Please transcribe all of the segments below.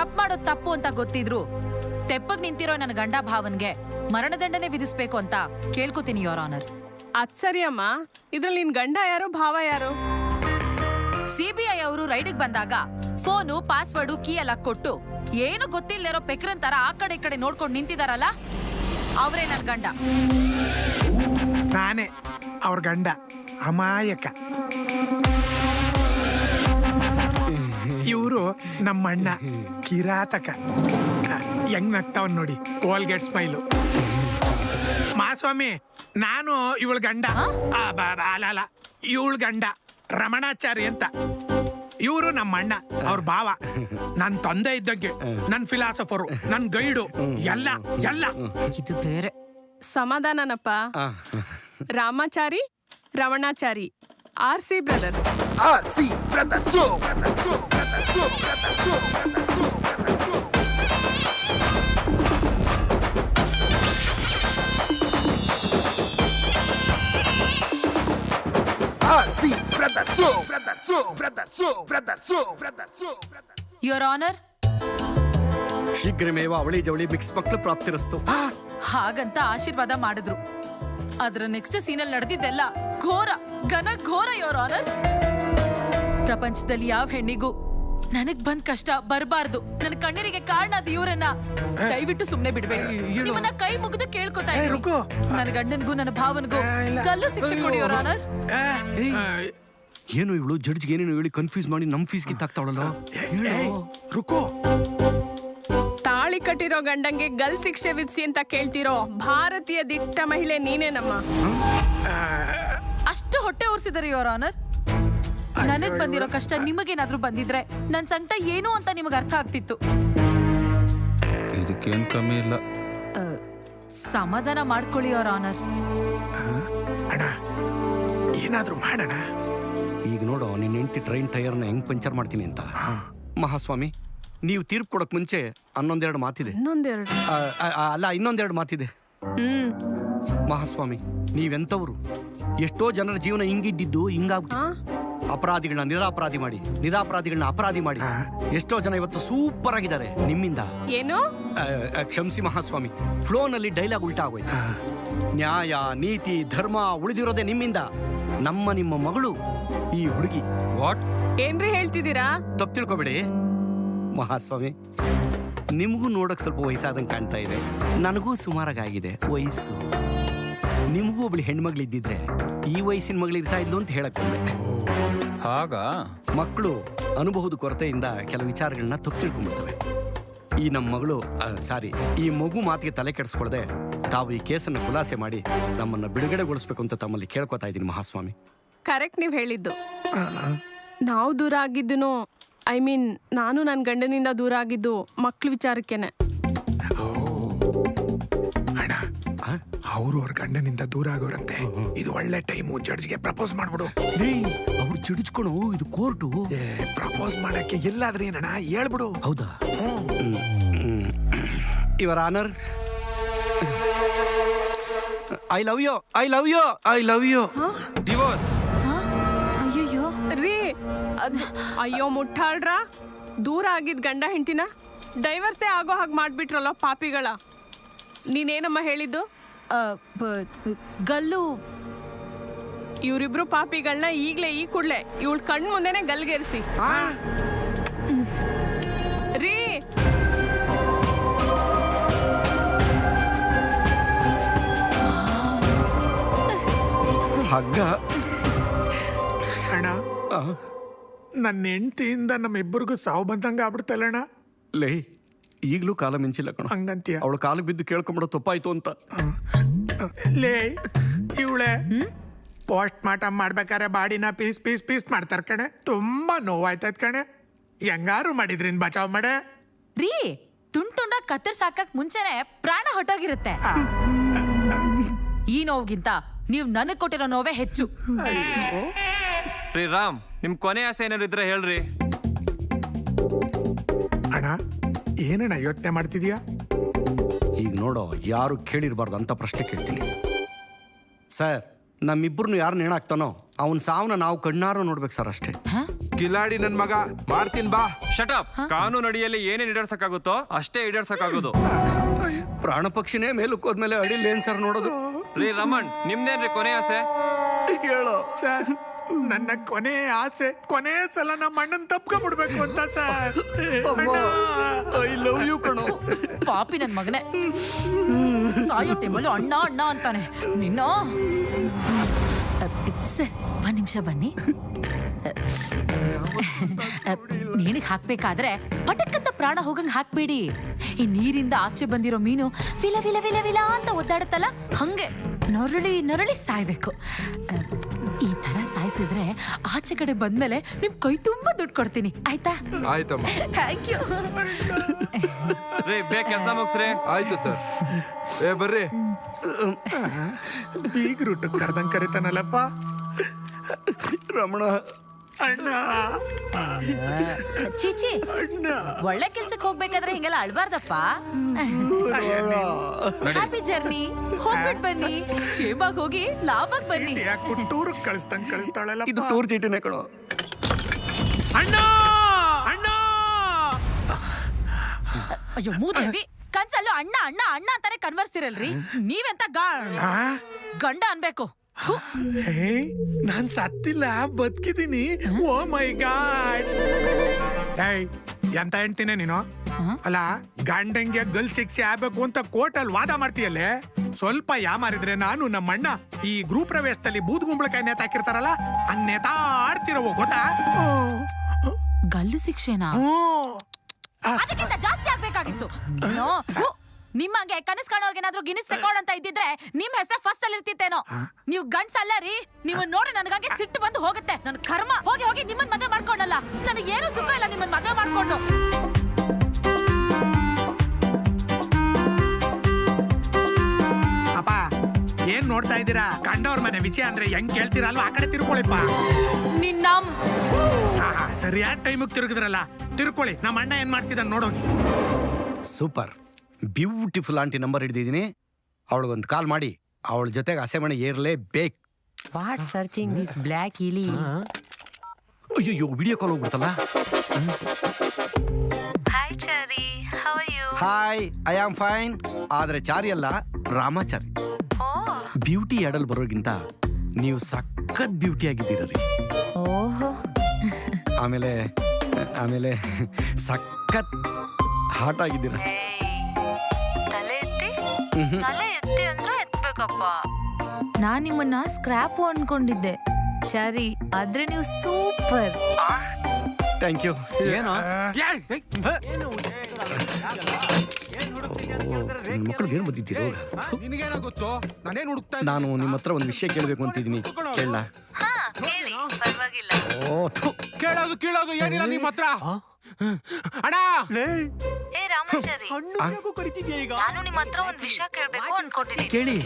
ತಪ್ಪು ಮಾಡೋದು ತಪ್ಪು ಅಂತ ಗೊತ್ತಿದ್ರು ತೆಪ್ಪಗ್ ನಿಂತಿರೋ ನನ್ನ ಗಂಡ ಭಾವನ್ಗೆ ಮರಣದಂಡನೆ ವಿಧಿಸ್ಬೇಕು ಅಂತ ಕೇಳ್ಕೊತೀನಿ ಯೋರ್ ಆನರ್. ಅದ್ ಸರಿ ಅಮ್ಮ, ಇದ್ರಲ್ಲಿ ನಿನ್ ಗಂಡ ಯಾರು ಭಾವ ಯಾರು? ಸಿಬಿಐ ಅವರು ರೈಡಿಗೆ ಬಂದಾಗ ಫೋನು ಪಾಸ್ವರ್ಡು ಕೀ ಎಲ್ಲ ಕೊಟ್ಟು ಏನು ಗೊತ್ತಿಲ್ಲದಿರೋ ಪೆಕ್ರನ್ ತರ ಆ ಕಡೆ ಈ ಕಡೆ ನೋಡ್ಕೊಂಡು ನಿಂತಿದಾರಲ್ಲ, ಅವರೇ ನನ್ ಗಂಡ. ನಾನೇ ಅವ್ರ ಗಂಡ, ಅಮಾಯಕ. ಇವರು ನಮ್ಮಣ್ಣ ಕಿರಾತಕ. ಹೆಂಗ್ ನಗ್ತಾವನ್ ನೋಡಿ, ಕೋಲ್ಗೇಟ್ ಸ್ಮೈಲು. ಮಾಸ್ವಾಮಿ, ನಾನು ಇವಳ ಗಂಡ. ಅಲ್ಲ, ಇವಳ ಗಂಡ ರಮಣಾಚಾರಿ ಅಂತ. ಇವರು ನಮ್ಮಣ್ಣ, ಅವ್ರ ಭಾವ. ನನ್ ತಂದೆ ಇದ್ದಂಗೆ, ನನ್ ಫಿಲಾಸಫರು, ನನ್ ಗೈಡು, ಎಲ್ಲ ಎಲ್ಲ. ಇದು ಬೇರೆ. ಸಮಾಧಾನನಪ್ಪ. Ramachari Ramanachari, RC brothers. Your honour, ಶೀಘ್ರಮೇವ ಅವಳಿ ಜವಳಿ ಮಿಕ್ಸ್ ಮಕ್ಕಳು ಪ್ರಾಪ್ತಿರಸ್ತು. ಹಾಗಂತ ಆಶೀರ್ವಾದ ಮಾಡಿದ್ರು. ಅದ್ರ ನೆಕ್ಸ್ಟ್ ಸೀನಲ್ಲಿ ನಡೆದಿದ್ದೆಲ್ಲ ಘೋರ, ಘನ ಘೋರ ಯೋರ್ ಆನರ್. ಪ್ರಪಂಚದಲ್ಲಿ ಯಾವ ಹೆಣ್ಣಿಗೂ ನನಗ್ ಬಂದ್ ಕಷ್ಟ ಬರಬಾರ್ದು. ನನ್ನ ಕಣ್ಣೀರಿಗೆ ಕಾರಣ ಅದು ಇವ್ರನ್ನ. ದಯವಿಟ್ಟು ಸುಮ್ನೆ ಬಿಡ್ಬೇಡಿ. ನಿಮ್ಮನ್ನ ಕೈ ಮುಗಿದು ಕೇಳ್ಕೊತಾ ಇದ್ದೀನಿ. ನನ್ನ ಗಂಡನ್ಗೂ ನನ್ನ ಭಾವನ್ಗೂ ಗಲ್ಲು ಶಿಕ್ಷೆ ಕೊಡಿ ಯೋರ್ ಆನರ್. ಏನು ಇವಳು ಜಡ್ಜ್ಗೆ ಏನೇನು ಹೇಳಿ ಕನ್ಫ್ಯೂಸ್ ಮಾಡಿ ನಮ್ ಫೀಸ್ ಕಿತ್ತಾಕ್ತಾವಳಲ್ಲ. ರುಕೋ, ತಾಳಿ ಕಟ್ಟಿರೋ ಗಂಡಂಗೆ ಗಲ್ ಶಿಕ್ಷೆ ವಿಧಿಸಿ ಅಂತ ಕೇಳ್ತಿರೋ ಭಾರತೀಯ ದಿಟ್ಟ ಮಹಿಳೆ ನೀನೇನಮ್ಮ. ಅಷ್ಟು ಹೊಟ್ಟೆ ಉರ್ಸಿದಾರೆ ಯೋರ್ ಆನರ್. ನನಗ್ ಬಂದಿರೋ ಕಷ್ಟ ನಿಮಗೇನಾದ್ರೂ ಬಂದಿದ್ರೆ ನನ್ ಸಂಕಟ ಏನು ಅಂತ ನಿಮಗ್ ಅರ್ಥ ಆಗ್ತಿತ್ತು. ಇದಕ್ಕೇನ್ ಕಮ್ಮಿ ಇಲ್ಲ. ಸಮಾಧಾನ ಮಾಡ್ಕೊಳ್ಳಿ ಯೋರ್ ಆನರ್. ಅಣ್ಣ, ಏನಾದ್ರೂ ಮಾಡೋಣ. ಈಗ ನೋಡೋ, ನಿನ್ನ ಹೆಂಡತಿ ಟ್ರೈನ್ ಟೈರ್ನ ಹೆಂಗ್ ಪಂಚರ್ ಮಾಡ್ತೀನಿ ಅಂತ. ಮಹಾಸ್ವಾಮಿ, ನೀವು ತೀರ್ಪು ಕೊಡಕ್ ಮುಂಚೆ ಇನ್ನೊಂದೆರಡು ಮಾತಿದೆ. ಇನ್ನೊಂದೆರಡು ಮಾತಿದೆ. ಮಹಾಸ್ವಾಮಿ, ನೀವೆಂತವ್ರು? ಎಷ್ಟೋ ಜನರ ಜೀವನ ಹಿಂಗಿದ್ದು ಹಿಂಗಾಗ್ಬಿಟ್ಟು ಅಪರಾಧಿಗಳನ್ನ ನಿರಾಪರಾಧಿ ಮಾಡಿ, ನಿರಾಪರಾಧಿಗಳನ್ನ ಅಪರಾಧಿ ಮಾಡಿ ಎಷ್ಟೋ ಜನ ಇವತ್ತು ಸೂಪರ್ ಆಗಿದ್ದಾರೆ ನಿಮ್ಮಿಂದ. ಏನು? ಕ್ಷಮಿಸಿ ಮಹಾಸ್ವಾಮಿ, ಫ್ಲೋನಲ್ಲಿ ಡೈಲಾಗ್ ಉಲ್ಟಾ ಆಗೋಯ್ತು. ನ್ಯಾಯ, ನೀತಿ, ಧರ್ಮ ಉಳಿದಿರೋದೇ ನಿಮ್ಮಿಂದ. ನಿಮ್ಮ ಮಗಳು ಈ ಹುಡುಗಿ. ವಾಟ್? ಏನ್ರಿ ಹೇಳ್ತಿದ್ದೀರಾ? ತಪ್ಪು ತಿಳ್ಕೊಬೇಡಿ ಮಹಾಸ್ವಾಮಿ. ನಿಮಗೂ ನೋಡಕ್ ಸ್ವಲ್ಪ ವಯಸ್ಸಾದಂಗೆ ಕಾಣ್ತಾ ಇದೆ, ನನಗೂ ಸುಮಾರಾಗಿದೆ ವಯಸ್ಸು. ನಿಮಗೂ ಒಬ್ಳು ಹೆಣ್ಮಗಳಿದ್ದಿದ್ರೆ ಈ ವಯಸ್ಸಿನ ಮಗಳು ಇರ್ತಾ ಇದ್ಲು ಅಂತ ಹೇಳಕ್ ಬಂದೆ. ಹಾಗ ಮಕ್ಕಳು ಅನುಭವದ ಕೊರತೆಯಿಂದ ಕೆಲವು ವಿಚಾರಗಳನ್ನ ತಪ್ಪು ತಿಳ್ಕೊಂಡ್ಬಿಡ್ತವೆ. ಈ ನಮ್ಮ ಮಗಳು ಈ ಮಗು ಮಾತಿಗೆ ತಲೆ ಕೆಡಿಸ್ಕೊಳ್ದೆ ತಾವು ಈ ಕೇಸನ್ನು ಖುಲಾಸೆ ಮಾಡಿ ನಮ್ಮನ್ನ ಬಿಡುಗಡೆಗೊಳಿಸ್ಬೇಕು ಅಂತ ತಮ್ಮಲ್ಲಿ ಕೇಳ್ಕೊತಾ ಇದ್ದೀನಿ ಮಹಾಸ್ವಾಮಿ. ಕರೆಕ್ಟ್ ನೀವ್ ಹೇಳಿದ್ದು. ನಾವು ದೂರ ಆಗಿದ್ದು, ನಾನು ನನ್ನ ಗಂಡನಿಂದ ದೂರ ಆಗಿದ್ದು ಮಕ್ಳ ವಿಚಾರಕ್ಕೇನೆ. ಅಣ್ಣ, ಅವ್ರ ಗಂಡನಿಂದ ದೂರ ಆಗೋರಂತೆ. ಇದು ಒಳ್ಳೆ ಟೈಮು, ಜಡ್ಜ್ಗೆ ಪ್ರಪೋಸ್ ಮಾಡ್ಬಿಡು. ಅವ್ರು ಚಿಡಿಸ್ಕೊಳು, ಇದು ಕೋರ್ಟು. ಪ್ರಪೋಸ್ ಮಾಡಕ್ಕೆ ಎಲ್ಲಾದ್ರೆ ಏನಣ್ಣ ಹೇಳ್ಬಿಡು. ಹೌದಾ? Your honour, I love you, I love you, I love you. Divorce? ಅಯ್ಯಯ್ಯೋ ರೀ, ಅಯ್ಯೋ ಮುಟ್ಟಾಳ್ರ, ದೂರ ಆಗಿದ್ ಗಂಡ ಹೆಂಡ್ತಿನ ಡೈವರ್ಸೇ ಆಗೋ ಹಾಗೆ ಮಾಡ್ಬಿಟ್ರಲ್ಲ ಪಾಪಿಗಳ. ನೀನೇನಮ್ಮ ಹೇಳಿದ್ದು? ಗಲ್ಲು. ಇವ್ರಿಬ್ರು ಪಾಪಿಗಳನ್ನ ಈಗ್ಲೇ ಈ ಕೂಡ್ಲೆ ಇವಳ ಕಣ್ ಮುಂದೆನೆ ಗಲ್ಗೇರಿಸಿ. ರೀ, ಹಗ್ಗ. ಅಣ್ಣ, ನನ್ನ ಹೆಂಡತಿಯಿಂದ ನಮ್ಮಿಬ್ಬರಿಗೂ ಸಾವು ಬಂದಂಗ ಆಗ್ಬಿಡ್ತಲ್ಲಣ್ಣ. ಲೇ, ಈಗ್ಲೂ ಕಾಲ ಮಿಂಚಿಲ್ಲ ಕಣ. ಹಂಗಂತೀಯ? ಅವಳು ಕಾಲಿಗೆ ಬಿದ್ದು ಕೇಳ್ಕೊಂಬಿಡೋ ತಪ್ಪಾಯ್ತು ಅಂತ. ಲೇ, ಇವಳೆ ಪೋಸ್ಟ್ ಮಾರ್ಟಮ್ ಮಾಡ್ಬೇಕಾರೆ ಬಾಡಿನ ಪೀಸ್ ಪೀಸ್ ಪೀಸ್ ಮಾಡ್ತಾರ ಕಣೆ. ತುಂಬಾ ನೋವಾಯ್ತದ ಕಣೆ. ಹೆಂಗಾರು ಮಾಡಿದ್ರಿನ್ ಬಚಾವ್ ಮಾಡೆ. ರೀ, ತುಂಡ ಕತ್ತರ್ಸಾಕಕ್ ಮುಂಚೆನೆ ಪ್ರಾಣ ಹೊಟ್ಟೋಗಿರುತ್ತೆ. ಈ ನೋವಿಗಿಂತ ನೀವ್ ನನಗ್ ಕೊಟ್ಟಿರೋ ನೋವೇ ಹೆಚ್ಚು. ರೀ ರಾಮ್, ನಿಮ್ ಕೊನೆ ಆಸೆ ಏನಾದ್ರು ಇದ್ರೆ ಹೇಳ್ರಿ. ಅಣ್ಣ, ಏನಣ್ಣ ಯೋಚನೆ ಮಾಡ್ತಿದ್ಯಾ? ಈಗ ನೋಡೋ, ಯಾರು ಕೇಳಿರ್ಬಾರ್ದು ಅಂತ ಪ್ರಶ್ನೆ ಕೇಳ್ತೀನಿ ಸರ್. ನಮ್ಮಿಬ್ಬರನ್ನು ಯಾರು ನೇಣಾಕ್ತಾನೋ ಅವನ ಸಾವನ್ನ ನಾವು ಕಣ್ಣಾರು ನೋಡ್ಬೇಕು ಸರ್, ಅಷ್ಟೇ. ಕಿಲಾಡಿ ನನ್ ಮಗ ಮಾಡ್ತೀನ್ ಬಾ. ಶಟಪ್. ಕಾನೂನು ಅಡಿಯಲ್ಲಿ ಏನೇನ್ ಈಡೇರ್ಸಕ್ಕಾಗುತ್ತೋ ಅಷ್ಟೇ ಈಡೇರ್ಸಕ್ಕಾಗೋದು. ಪ್ರಾಣ ಪಕ್ಷಿನೇ ಮೇಲಕ್ಕೋದ್ಮೇಲೆ ಅಡಿಲ್ ಏನ್ ಸರ್ ನೋಡೋದು? ರೀ ರಮಣ್, ನಿಮ್ದೇನ್ರಿ ಕೊನೆ ಆಸೆ? ಹೇಳೋ ಸರ್ ನನ್ನ ಕೊನೆ ಆಸೆ ಕೊನೆ ಸಲ ನಮ್ಮ ಅಣ್ಣನ್ ತಪ್ಕೊಂಡ್ಬಿಡ್ಬೇಕು ಅಂತ ಸರ್. ಐ ಲವ್ ಯು ಕಣೋ. ಪಾಪಿ ನನ್ ಮಗನೇ ಸಾಯೋ ಟೈಮಲ್ಲಿ ಅಣ್ಣ ಅಣ್ಣ ಅಂತಾನೆ ನಿನ್ನ. ಸರ್ ಒಂದ್ ನಿಮಿಷ ಬನ್ನಿ. ನೀನಿಗೆ ಹಾಕ್ಬೇಕಾದ್ರೆ ಪಟಕ್ಕಂತ ಪ್ರಾಣ ಹೋಗಂಗ್ ಹಾಕ್ಬೇಡಿ. ಈ ನೀರಿಂದ ಆಚೆ ಬಂದಿರೋ ಮೀನು ವಿಲ ವಿಲ ವಿಲ ವಿಲ ಅಂತ ಒದ್ದಾಡುತ್ತಲ್ಲ, ಹಂಗೆ ನೊರಳಿ ನೊರಳಿ ಸಾಯ್ಬೇಕು. ಈ ತರ ಸಾಯಿಸಿದ್ರೆ ಆಚೆ ಕಡೆ ಬಂದ್ಮೇಲೆ ನಿಮ್ ಕೈ ತುಂಬಾ ದುಡ್ಡು ಕೊಡ್ತೀನಿ, ಆಯ್ತಾ? ಆಯ್ತಮ್ಮ. Thank you. ರೀ ಬೇಗ ಕೆಲಸ ಮುಗಿಸ್ರಿ. ಆಯ್ತು ಸರ್. ಬರ್ರಿ. ಬೀಗ್ ರೂಟ್ ಕರ್ದಂಗ್ ಕರಿತಾನಲ್ಲಪ್ಪ ರಮಣ. ಅಣ್ಣ ಚೀಚಿ, ಅಣ್ಣ. ಒಳ್ಳೆ ಕೆಲ್ಸಕ್ಕೆ ಹೋಗ್ಬೇಕಾದ್ರೆ ಹಿಂಗೆಲ್ಲ ಅಳ್ಬಾರ್ದಪ್ಪ. Happy journey. ಹೋಗ್ಬಿಟ್ ಬನ್ನಿ, ಕ್ಷೇಮಾಗ್ ಹೋಗಿ ಲಾಭಕ್ ಬನ್ನಿ. ಯಾಕೆ ಟೂರ್ ಕಳಿಸ್ದಂಗ್ ಕಳಿಸ್ತಾಳಲ್ಲ. ಇದು ಟೂರ್ ಚೀಟಿನೇ ಕಣೋ. ಅಣ್ಣ ಅಣ್ಣ. ಅಯ್ಯೋ ಮೂದೇವಿ, ಕನ್ಸಲ್ಲೂ ಅಣ್ಣ ಅಣ್ಣ ಅಣ್ಣ ಅಂತಾನೆ ಕನ್ವರ್ಸ್ತಿರಲ್ರಿ. ನೀವೆಂತ ಗಂಡ ಅನ್ಬೇಕು. ಥು. ಹೇ, ನಾನ್ ಸತ್ತಿಲ್ಲ, ಬದುಕಿದೀನಿ. ಓ ಮೈ ಗಾಡ್. ಏಯ್, ಎಂತ ಹೇಳ್ತೀನಿ ನೀನು? ಅಲ್ಲ, ಗಂಡಂಗೆ ಗಲ್ ಶಿಕ್ಷೆ ಆಗ್ಬೇಕು ಅಂತ ಕೋರ್ಟಲ್ಲಿ ವಾದ ಮಾಡ್ತೀಯಲ್ಲೇ. ಸ್ವಲ್ಪ ಯಾಮಾರಿದ್ರೆ ನಾನು ನಮ್ಮಣ್ಣ ಈ ಗ್ರೂಪ್ ಪ್ರವೇಶದಲ್ಲಿ ಬೂದ್ ಗುಂಬಳಕಾಯಿ ನೇತಾಕಿರ್ತಾರಲ್ಲ, ಹಂಗ್ ನೇತಾಡ್ತಿರೋ ಗೊತ್ತಾ? ಗಲ್ಲು ಶಿಕ್ಷೆನಾ? ಅದಕ್ಕಿಂತ ಜಾಸ್ತಿ ಆಗ್ಬೇಕಾಗಿತ್ತು. ನಿಮ್ಮಂಗೆ ಕನಸ್ ಕಾಣೋರ್ಗೇನಾದ್ರೂ ಗಿನ್ನಿಸ್ ರೆಕಾರ್ಡ್ ಅಂತ ಇದ್ದಿದ್ರೆ ನಿಮ್ ಹೆಸರು ಫಸ್ಟ್ ಅಲ್ಲಿ ಇರ್ತಿತ್ತೇನೋ. ನೀವು ಗಂಡ್ಸ್ ಅಲ್ಲ ರೀ. ನೀವು ನೋಡಿ ನನಗಾಗಿ ಸಿಟ್ಟು ಬಂದು ಹೋಗುತ್ತೆ. ನನ್ ಕರ್ಮ. ಹೋಗಿ ಹೋಗಿ ನಿಮ್ಮನ್ ಮದುವೆ ಮಾಡ್ಕೊಂಡಲ್ಲ. ನನಗೆ ಏನು ಸುಖ ಇಲ್ಲ ನಿಮ್ಮನ್ ಮದುವೆ ಮಾಡ್ಕೊಂಡು. ಅಪ್ಪ, ಏನ್ ನೋಡ್ತಾ ಇದ್ದೀರಾ? ಕಂಡವ್ರ ಮನೆ ವಿಷಯ ಅಂದ್ರೆ ಹೆಂಗ್ ಕೇಳ್ತೀರಲ್ವಾ? ಆ ಕಡೆ ತಿರ್ಕೊಳ್ಳಿಪ್ಪ. ನಿನ್ನ ಸರಿಯಾದ ಟೈಮಿಗೆ ತಿರುಗಿದ್ರಲ್ಲ, ತಿರ್ಕೊಳ್ಳಿ. ನಮ್ಮ ಅಣ್ಣ ಏನ್ ಮಾಡ್ತಿದ್ದಾನೆ ನೋಡೋಗಿ. ಸೂಪರ್ ಬ್ಯೂಟಿಫುಲ್ ಆಂಟಿ ನಂಬರ್ ಹಿಡಿದಿದ್ದೀನಿ. ಅವಳಿಗೊಂದು ಕಾಲ್ ಮಾಡಿ ಅವಳ ಜೊತೆಗೆ ಹಸೆಮಣೆ ಏರ್ಲೇಬೇಕು. What searching this black illy? ಅಯ್ಯೋ, ವಿಡಿಯೋ ಕಾಲ್ ಹೋಗ್ಬಿಡ್ತಲ್ಲ. Hi Chari, how are you? Hi, I am fine. ಆದ್ರೆ ಚಾರಿ ಅಲ್ಲ, ರಾಮಾಚಾರಿ. ಬ್ಯೂಟಿ ಆಡಲ್ ಬರೋಗಿಂತ ನೀವು ಸಖತ್ ಬ್ಯೂಟಿ ಆಗಿದ್ದೀರಿ. ಓಹೋ. ಆಮೇಲೆ ಆಮೇಲೆ ಸಖತ್ ಹಾಟ್ ಆಗಿದ್ದೀರ. ತಲೆ ಎತ್ತಿ ಅಂದ್ರೆ ಎತ್ಬೇಕಪ್ಪ. ನಾನ್ ನಿಮ್ಮನ್ನ ಸ್ಕ್ರಾಪ್ ಅನ್ಕೊಂಡಿದ್ದೆ ಚಾರಿ, ಆದ್ರೆ ನೀವು ಸೂಪರ್. Thank you. ಏನೋ ಮಕ್ಕಳಿಗೆ ಏನು ಬಂದಿದ್ದೀರೋ? ನಿನಗೇನೋ ಗೊತ್ತು, ನಾನೇನ್ ಹುಡುಕ್ತಾ ನಾನು ನಿಮ್ಮ ಹತ್ರ ಒಂದು ವಿಷಯ ಕೇಳಬೇಕು ಅಂತಿದ್ದೀನಿ. ಕೇಳ? ಪರವಾಗಿಲ್ಲ. ಕೇಳೋದು ಕೇಳೋದು ಏನಿಲ್ಲ ನಿಮ್ಮ ಹತ್ರ. ಅಣ್ಣ, ಏ ರಾಮಾಚಾರಿ, ನಾನು ನಿಮ್ಮ ಹತ್ರ ಒಂದ್ ವಿಷಯ ಕೇಳ್ಬೇಕು ಅನ್ಕೊಂಡಿದ್ದೀನಿ. ಕೇಳಿ.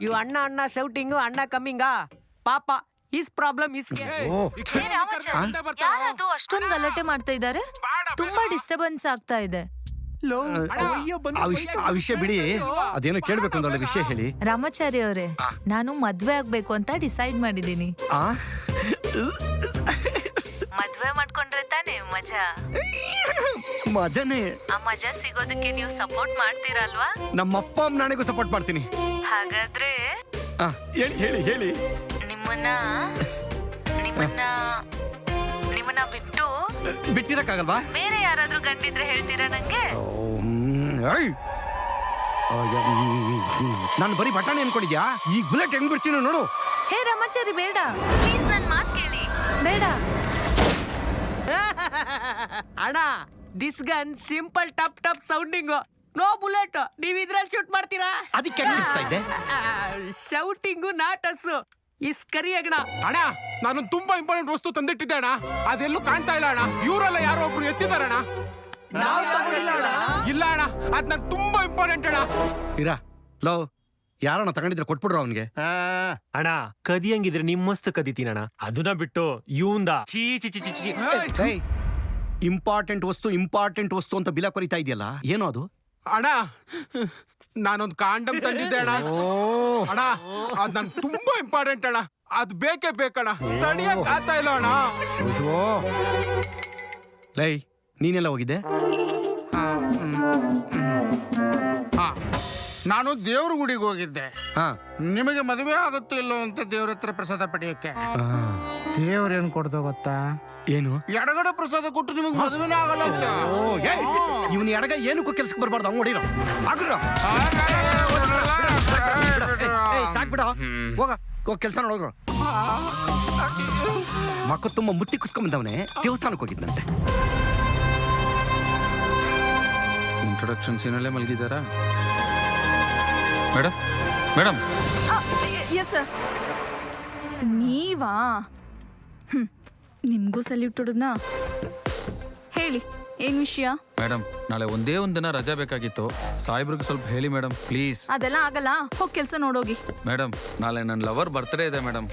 You Anna shouting, Anna coming. Papa, his problem is. ಏ ರಾಮಾಚಾರಿ, ಯಾರದು ಅಷ್ಟೊಂದು ಗಲಾಟೆ ಮಾಡ್ತಾ ಇದ್ದಾರೆ? ತುಂಬಾ ಡಿಸ್ಟರ್ಬೆನ್ಸ್ ಆಗ್ತಾ ಇದೆ. ಆ ವಿಷಯ ಬಿಡಿ, ಅದೇನೋ ಕೇಳ್ಬೇಕು ಅಂದ್ರೆ ವಿಷಯ ಹೇಳಿ. ರಾಮಾಚಾರಿ ಅವರೇ, ನಾನು ಮದ್ವೆ ಆಗ್ಬೇಕು ಅಂತ ಡಿಸೈಡ್ ಮಾಡಿದೀನಿ. ಮದ್ವೆ ಮಾಡ್ಕೊಂಡ್ರೆ ತಾನೇ ಮಜಾ. ಮಜಾನೇ. ಆ ಮಜಾ ಸಿಗೋದಕ್ಕೆ ನೀವು ಸಪೋರ್ಟ್ ಮಾಡ್ತೀರಲ್ವಾ? ನಮ್ಮ ಅಪ್ಪ ಅಮ್ಮ ನಾಳೆಗೂ ಸಪೋರ್ಟ್ ಮಾಡ್ತೀನಿ. ಹಾಗಾದ್ರೆ ಹೇಳಿ ಹೇಳಿ ಹೇಳಿ. ನಿಮ್ಮನ್ನ ಬಿಟ್ಟು ಬಿಟ್ಟಿರಕ್ಕಾಗಲ್ವಾ? ಬೇರೆ ಯಾರಾದ್ರೂ ಗಂಡಿದ್ರೆ ಹೇಳ್ತೀರಾ ನಂಗೆ? ನಾನು ಬರೀ ಬಟಾಣಿ ಅನ್ಕೊಂಡಿದ್ಯಾ? ಈಗ ಬುಲೆಟ್ ಹೆಂಗ್ ಬಿಡ್ತೀನಿ ನೋಡು. ಹೇ ರಾಮಾಚಾರಿ, ಬೇಡ ಪ್ಲೀಸ್, ನನ್ ಮಾತ್ ಕೇಳಿ. ಬೇಡ. Anna, this gun simple top sounding. No bullet. ನೀವು ಇದ್ರಲ್ಲಿ ಶೂಟ್ ಮಾಡ್ತೀರಾ? ಅದಕ್ಕೆ ಅನಿಸ್ತಾ ಇದೆ. ಶೌಟಿಂಗು ನಾಟ್ ಅಸ್ಸು. ಇಸ್ ಕರಿ ಅಣ್ಣ. ಅಣ್ಣ, ನಾನು ತುಂಬಾ ಇಂಪಾರ್ಟೆಂಟ್ ವಸ್ತು ತಂದಿಟ್ಟಿದ್ದೆ ಅಣ್ಣ. ಅದೆಲ್ಲೂ ಕಾಣ್ತಾ ಇಲ್ಲ ಅಣ್ಣ. ಇವರೆಲ್ಲ ಯಾರೋ ಒಬ್ರು ಎತ್ತಿದಾರಣ್ಣ. ಇಲ್ಲ ಅಣ್ಣ, ಅದ್ ನಂಗೆ ತುಂಬಾ ಇಂಪಾರ್ಟೆಂಟ್ ಅಣ್ಣ. ಇರಾ ಲವ್, ಯಾರಣ್ಣ ತಗೊಂಡಿದ್ರೆ ಕೊಟ್ಬಿಡ್ರು ಅವನ್ಗೆ. ಅಣ್ಣ, ಕದಿಯಂಗಿದ್ರೆ ನಿಮ್ಮಸ್ತ್ ಕದಿತೀನಣ್ಣ. ಅದನ್ನ ಬಿಟ್ಟು ಇವಂದ ಚೀ ಚಿ ಚಿ ಚಿ ಚಿ. ಇಂಪಾರ್ಟೆಂಟ್ ವಸ್ತು ಅಂತ ಬಿಲ ಕೊರಿತಾ ಇದೆಯಲ್ಲ, ಏನೋ ಅದು? ಅಣ್ಣ ನಾನೊಂದು ಕಾಂಡಮ್ ತಂದಿದ್ದೆ ಅಣ್ಣ ಅಣ್ಣ ಅದ್ ನನ್ ತುಂಬಾ ಇಂಪಾರ್ಟೆಂಟ್ ಅಣ್ಣ ಅದ್ ಬೇಕೇ ಬೇಕಣ್ಣ ತಡಿಯಕ್ ಆಗ್ತಾ ಇಲ್ಲ ಅಣ್ಣ. ಶಿವ ಲೈ ನೀನೆಲ್ಲ ಹೋಗಿದ್ದೆ? ನಾನು ದೇವ್ರ ಗುಡಿಗೆ ಹೋಗಿದ್ದೆ. ಹಾ ನಿಮಗೆ ಮದುವೆ ಆಗುತ್ತೋ ಇಲ್ಲೋ ಅಂತ ದೇವ್ರ ಹತ್ರ ಪ್ರಸಾದ ಪಡೆಯೋಕೆ. ದೇವ್ರೇನ್ ಕೊಡ್ದ ಗೊತ್ತಾ? ಏನು? ಎಡಗಡೆ ಪ್ರಸಾದ ಕೊಟ್ಟು ನಿಮಗೆ ಮದುವೆನೇ ಆಗಲ್ಲ ಅಂತ. ಇವನ್ ಎಡಗ ಏನಕ್ಕೂ ಕೆಲ್ಸಕ್ಕೆ ಬರ್ಬಾರ್ದು ಹಂಗ್ ಹೊಡಿರೋ ಆಗ್ರ ಸಾಕ್ಬಿಡ ಹೋಗ ಹೋಗ್ ಕೆಲ್ಸ ನೋಡೋಗ್ರ. ಮಕ್ಕ ತುಂಬಾ ಮುತ್ತಿ ಕುಸ್ಕೊಂಬಂದವನೇ ದೇವಸ್ಥಾನಕ್ಕೆ ಹೋಗಿದ್ನಂತೆ. ಇಂಟ್ರೊಡಕ್ಷನ್ ಸೀನಲ್ಲೇ ಮಲಗಿದ್ದಾರಾ ಮೇಡಮ್? Madam yes sir. ನೀವಾ? ನಿಮ್ಗೂ ಸಲ್ಯೂಟ್ ಹೊಡೆದ್ನಾ? ಹೇಳಿ ಏನ್ ವಿಷಯ? ಮೇಡಮ್ ನಾಳೆ ಒಂದೇ ಒಂದ್ ದಿನ ರಜಾ ಬೇಕಾಗಿತ್ತು, ಸಾಹೇಬ್ರಿಗೆ ಸ್ವಲ್ಪ ಹೇಳಿ ಮೇಡಮ್ ಪ್ಲೀಸ್. ಅದೆಲ್ಲ ಆಗಲ್ಲ, ಹೋಗಿ ಕೆಲಸ ನೋಡೋಗಿ. ಮೇಡಮ್ ನಾಳೆ ನನ್ನ ಲವರ್ ಬರ್ತ್ಡೇ ಇದೆ ಮೇಡಮ್,